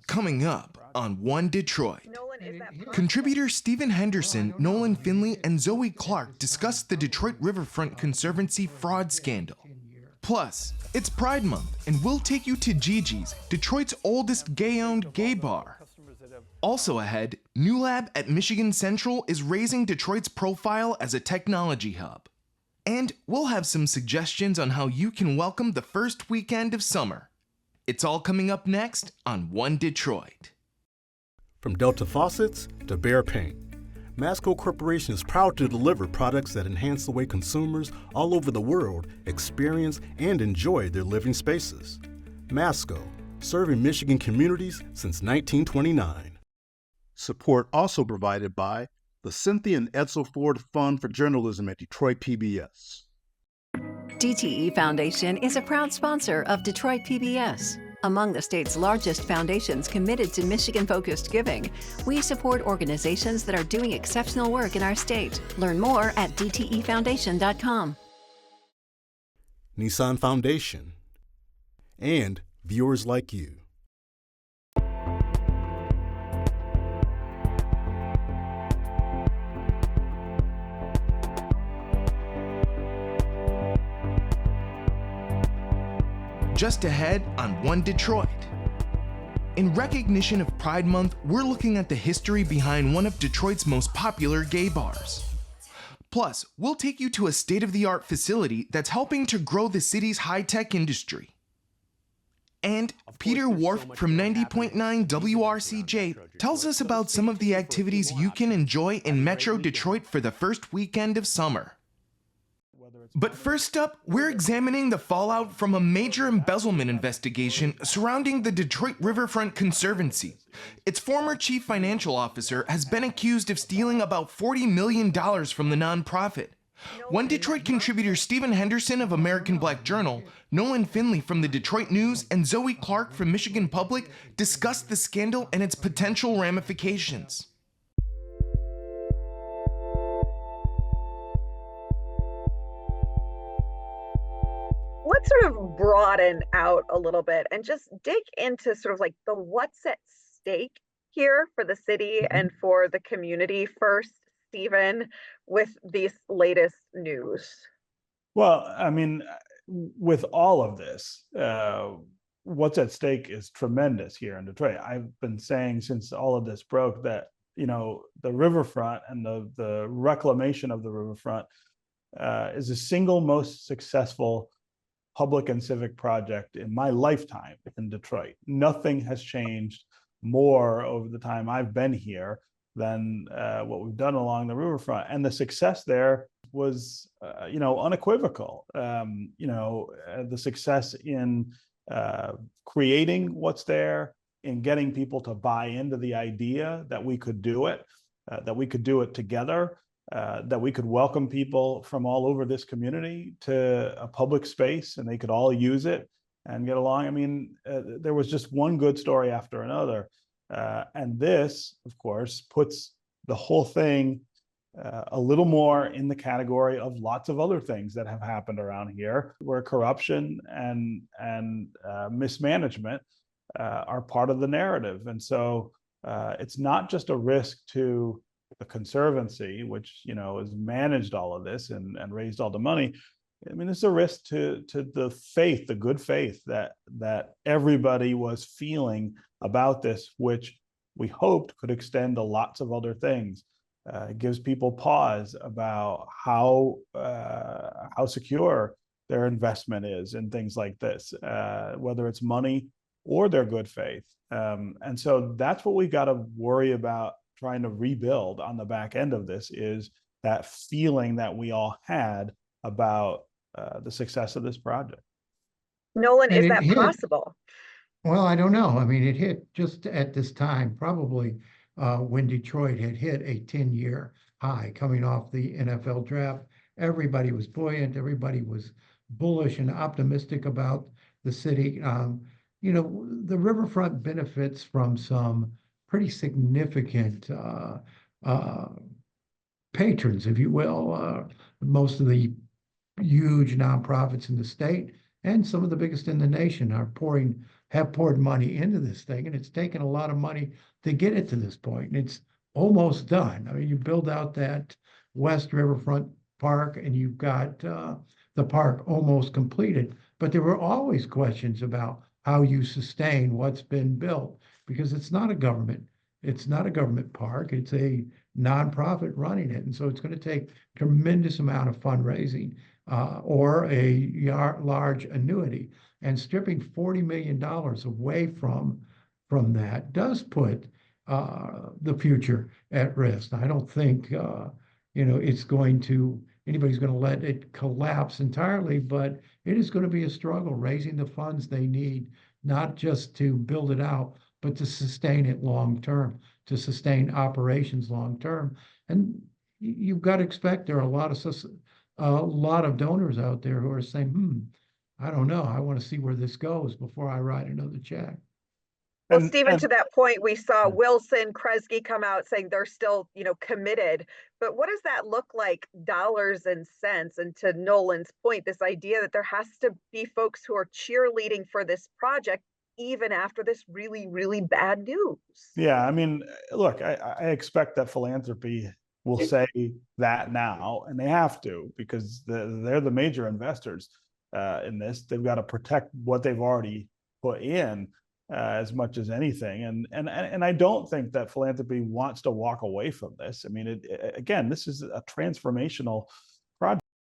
Coming up on One Detroit. Nolan, is that possible? Contributor Stephen Henderson, Nolan Finley, and Zoe Clark discuss the Detroit Riverfront Conservancy fraud scandal. Plus, it's Pride Month, and we'll take you to GiGi's, Detroit's oldest gay-owned gay bar. Also ahead, Newlab at Michigan Central is raising Detroit's profile as a technology hub. And we'll have some suggestions on how you can welcome the first weekend of summer. It's all coming up next on One Detroit. From Delta Faucets to Behr Paint, Masco Corporation is proud to deliver products that enhance the way consumers all over the world experience and enjoy their living spaces. Masco, serving Michigan communities since 1929. Support also provided by the Cynthia and Edsel Ford Fund for Journalism at Detroit PBS. DTE Foundation is a proud sponsor of Detroit PBS. Among the state's largest foundations committed to Michigan-focused giving, we support organizations that are doing exceptional work in our state. Learn more at dtefoundation.com. Nissan Foundation, and viewers like you. Just ahead on One Detroit. In recognition of Pride Month, we're looking at the history behind one of Detroit's most popular gay bars. Plus, we'll take you to a state-of-the-art facility that's helping to grow the city's high-tech industry. And Peter Whorf from 90.9 WRCJ tells us about some of the activities you can enjoy in Metro Detroit for the first weekend of summer. But first up, we're examining the fallout from a major embezzlement investigation surrounding the Detroit Riverfront Conservancy. Its former chief financial officer has been accused of stealing about $40 million from the nonprofit. One Detroit contributor Stephen Henderson of American Black Journal, Nolan Finley from the Detroit News, and Zoe Clark from Michigan Public discussed the scandal and its potential ramifications. Let's sort of broaden out a little bit and just dig into sort of like the what's at stake here for the city and for the community first, Stephen, with these latest news. Well, I mean, with all of this, what's at stake is tremendous here in Detroit. I've been saying since all of this broke that, you know, the riverfront and the reclamation of the riverfront is the single most successful public and civic project in my lifetime in Detroit. Nothing has changed more over the time I've been here than what we've done along the riverfront. And the success there was, unequivocal. The success in creating what's there, in getting people to buy into the idea that we could do it, together, that we could welcome people from all over this community to a public space and they could all use it and get along. I mean, there was just one good story after another. And this, of course, puts the whole thing a little more in the category of lots of other things that have happened around here, where corruption and mismanagement are part of the narrative. And so it's not just a risk to the Conservancy, which, has managed all of this and raised all the money. I mean, it's a risk to the faith, the good faith that everybody was feeling about this, which we hoped could extend to lots of other things. It gives people pause about how secure their investment is in things like this, whether it's money or their good faith. And so that's what we got to worry about trying to rebuild on the back end of this, is that feeling that we all had about the success of this project. Nolan, is that possible? Well, I don't know. I mean, it hit just at this time, probably when Detroit had hit a 10-year high coming off the NFL draft. Everybody was buoyant. Everybody was bullish and optimistic about the city. The riverfront benefits from some pretty significant patrons, if you will. Most of the huge nonprofits in the state and some of the biggest in the nation are pouring have poured money into this thing, and it's taken a lot of money to get it to this point. And it's almost done. I mean, you build out that West Riverfront Park, and you've got the park almost completed. But there were always questions about how you sustain what's been built, because it's not a government park. It's a nonprofit running it. And so it's going to take tremendous amount of fundraising or a large annuity. And stripping $40 million away from that does put the future at risk. I don't think it's anybody's going to let it collapse entirely, but it is going to be a struggle raising the funds they need, not just to build it out, but to sustain it long term, to sustain operations long term. And you've got to expect there are a lot of donors out there who are saying, I don't know, I want to see where this goes before I write another check. Well, Stephen, to that point, we saw Wilson, Kresge come out saying they're still, committed. But what does that look like, dollars and cents? And to Nolan's point, this idea that there has to be folks who are cheerleading for this project, even after this really, really bad news. Yeah, I mean, look, I expect that philanthropy will say that now, and they have to, because they're the major investors in this. They've got to protect what they've already put in. As much as anything, and I don't think that philanthropy wants to walk away from this. I mean, again, this is a transformational